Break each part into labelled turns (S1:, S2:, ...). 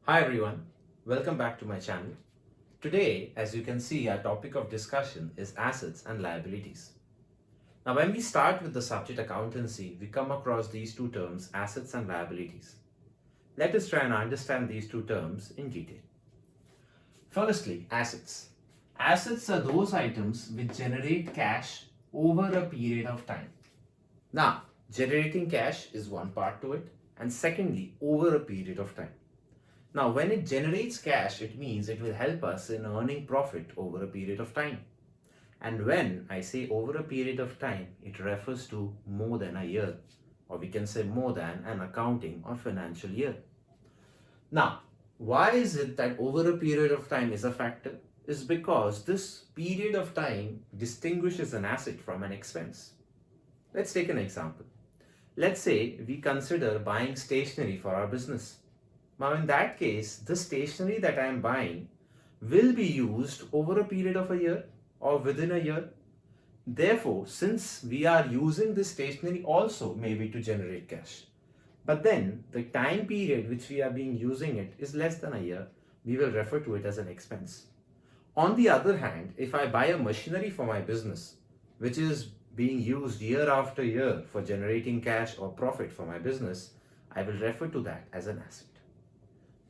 S1: Hi everyone, welcome back to my channel. Today, as you can see, our topic of discussion is assets and liabilities. Now, when we start with the subject accountancy, we come across these two terms, assets and liabilities. Let us try and understand these two terms in detail. Firstly, assets. Assets are those items which generate cash over a period of time. Now, generating cash is one part to it, and secondly, over a period of time. Now, when it generates cash, it means it will help us in earning profit over a period of time. And when I say over a period of time, it refers to more than a year, or we can say more than an accounting or financial year. Now, why is it that over a period of time is a factor? Is because this period of time distinguishes an asset from an expense. Let's take an example. Let's say we consider buying stationery for our business. Now, in that case, the stationery that I am buying will be used over a period of a year or within a year. Therefore, since we are using this stationery also maybe to generate cash, but then the time period which we are being using it is less than a year, we will refer to it as an expense. On the other hand, if I buy a machinery for my business, which is being used year after year for generating cash or profit for my business, I will refer to that as an asset.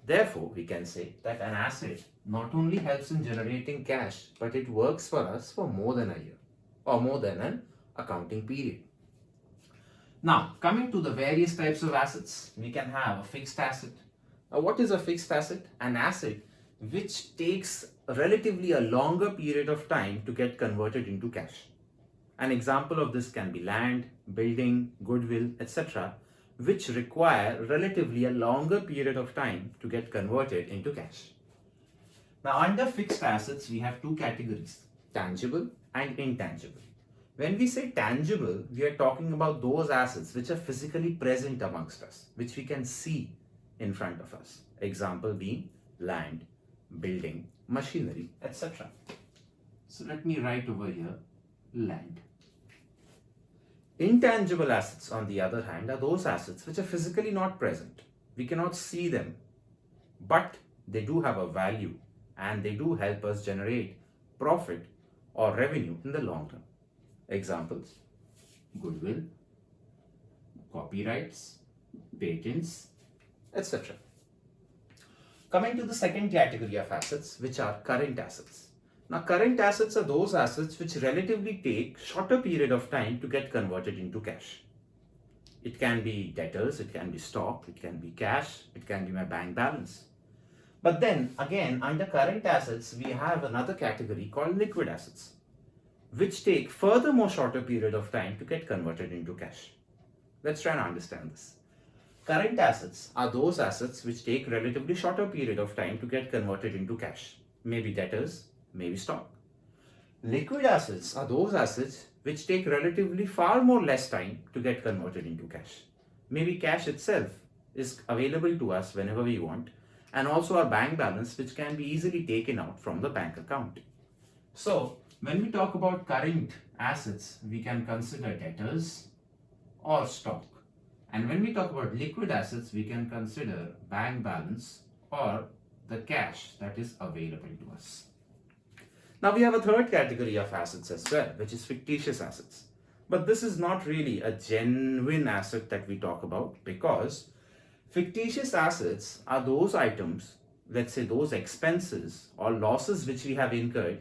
S1: Therefore, we can say that an asset not only helps in generating cash, but it works for us for more than a year or more than an accounting period. Now, coming to the various types of assets, we can have a fixed asset. Now, what is a fixed asset? An asset which takes relatively a longer period of time to get converted into cash. An example of this can be land, building, goodwill, etc., which require relatively a longer period of time to get converted into cash. Now, under fixed assets, we have two categories, tangible and intangible. When we say tangible, we are talking about those assets which are physically present amongst us, which we can see in front of us. Example being land, building, machinery, etc. So let me write over here land. Intangible assets, on the other hand, are those assets which are physically not present. We cannot see them, but they do have a value and they do help us generate profit or revenue in the long term. Examples: goodwill, copyrights, patents, etc. Coming to the second category of assets, which are current assets. Now, current assets are those assets which relatively take shorter period of time to get converted into cash. It can be debtors, it can be stock, it can be cash, it can be my bank balance. But then again, under current assets, we have another category called liquid assets, which take furthermore shorter period of time to get converted into cash. Let's try and understand this. Current assets are those assets which take relatively shorter period of time to get converted into cash. Maybe debtors, maybe stock. Liquid assets are those assets which take relatively far more less time to get converted into cash. Maybe cash itself is available to us whenever we want, and also our bank balance, which can be easily taken out from the bank account. So, when we talk about current assets, we can consider debtors or stock. And when we talk about liquid assets, we can consider bank balance or the cash that is available to us. Now, we have a third category of assets as well, which is fictitious assets. But this is not really a genuine asset that we talk about, because fictitious assets are those items, let's say those expenses or losses which we have incurred,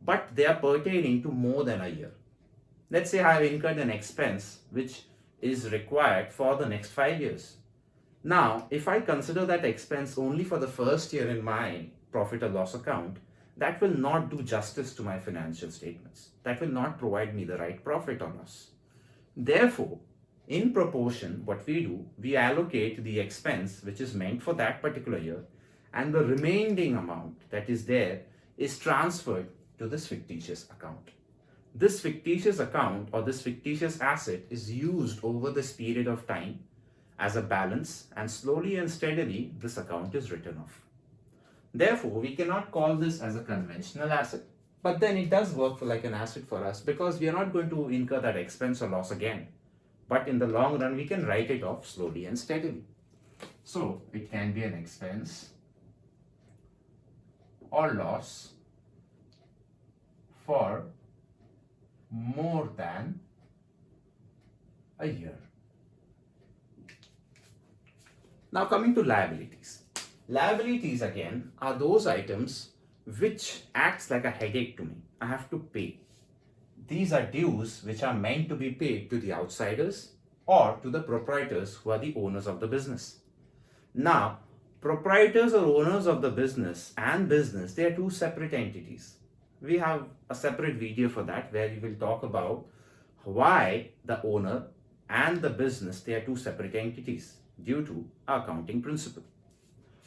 S1: but they are pertaining to more than a year. Let's say I have incurred an expense which is required for the next 5 years. Now, if I consider that expense only for the first year in my profit or loss account, that will not do justice to my financial statements. That will not provide me the right profit or loss. Therefore, in proportion, what we do, we allocate the expense which is meant for that particular year, and the remaining amount that is there is transferred to this fictitious account. This fictitious account or this fictitious asset is used over this period of time as a balance, and slowly and steadily this account is written off. Therefore, we cannot call this as a conventional asset, but then it does work like an asset for us, because we are not going to incur that expense or loss again. But in the long run, we can write it off slowly and steadily. So it can be an expense, or loss for more than a year. Now coming to liabilities. Liabilities again are those items which acts like a headache to me. I have to pay. These are dues which are meant to be paid to the outsiders or to the proprietors who are the owners of the business. Now, proprietors or owners of the business and business, they are two separate entities. We have a separate video for that where we will talk about why the owner and the business, they are two separate entities due to accounting principle.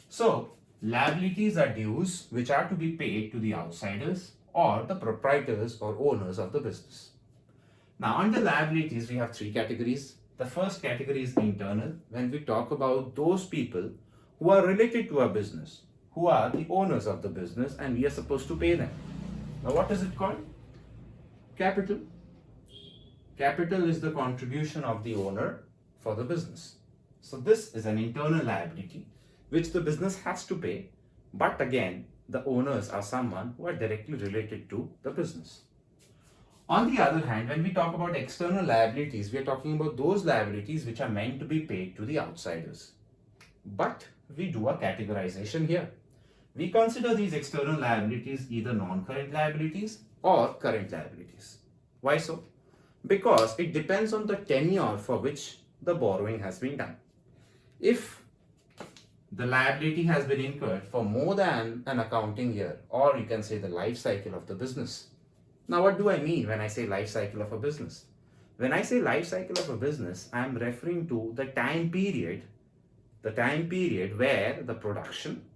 S1: So, liabilities are dues which are to be paid to the outsiders or the proprietors or owners of the business. Now, under liabilities, we have three categories. The first category is internal, when we talk about those people who are related to our business, who are the owners of the business, and we are supposed to pay them. Now, what is it called? Capital. Capital is the contribution of the owner for the business. So, this is an internal liability which the business has to pay, but again, the owners are someone who are directly related to the business. On the other hand, when we talk about external liabilities, we are talking about those liabilities which are meant to be paid to the outsiders. But we do a categorization here. We consider these external liabilities either non-current liabilities or current liabilities. Why so? Because it depends on the tenure for which the borrowing has been done. If the liability has been incurred for more than an accounting year, or you can say the life cycle of the business. Now, what do I mean when I say life cycle of a business? When I say life cycle of a business, I am referring to the time period where the production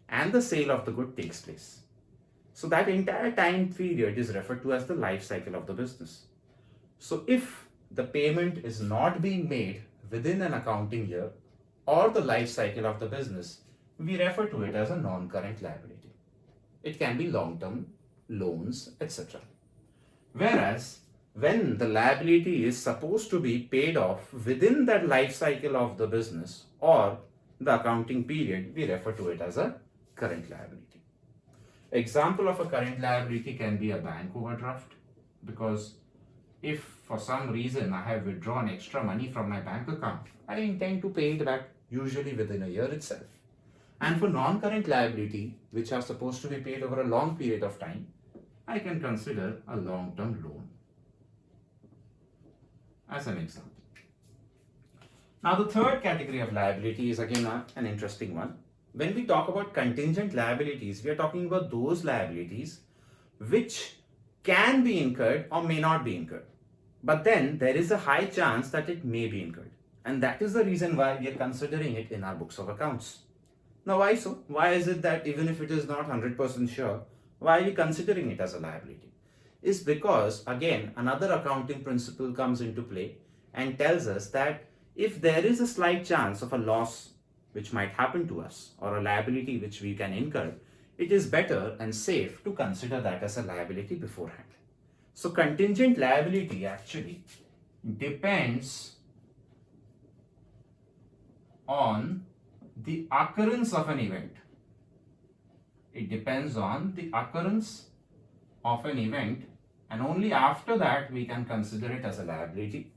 S1: and the sale of the good takes place. So that entire time period is referred to as the life cycle of the business. So if the payment is not being made within an accounting year or the life cycle of the business, we refer to it as a non-current liability. It can be long-term loans, etc. Whereas when the liability is supposed to be paid off within that life cycle of the business or the accounting period, we refer to it as a current liability. Example of a current liability can be a bank overdraft, because if for some reason I have withdrawn extra money from my bank account, I intend to pay it back usually within a year itself. And for non-current liability, which are supposed to be paid over a long period of time, I can consider a long-term loan as an example. Now, the third category of liability is again an interesting one. When we talk about contingent liabilities, we are talking about those liabilities which can be incurred or may not be incurred. But then there is a high chance that it may be incurred. And that is the reason why we are considering it in our books of accounts. Now, why so? Why is it that even if it is not 100% sure, why are we considering it as a liability? Is because, again, another accounting principle comes into play and tells us that if there is a slight chance of a loss which might happen to us or a liability which we can incur, it is better and safe to consider that as a liability beforehand. So contingent liability actually depends on the occurrence of an event. It depends on the occurrence of an event, and only after that we can consider it as a liability.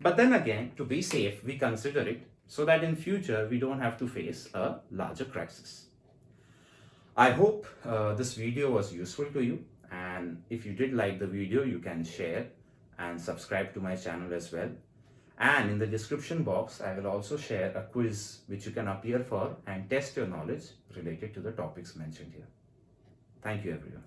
S1: But then again, to be safe, we consider it so that in future we don't have to face a larger crisis. I hope this video was useful to you, and if you did like the video, you can share and subscribe to my channel as well. And in the description box, I will also share a quiz which you can appear for and test your knowledge related to the topics mentioned here. Thank you, everyone.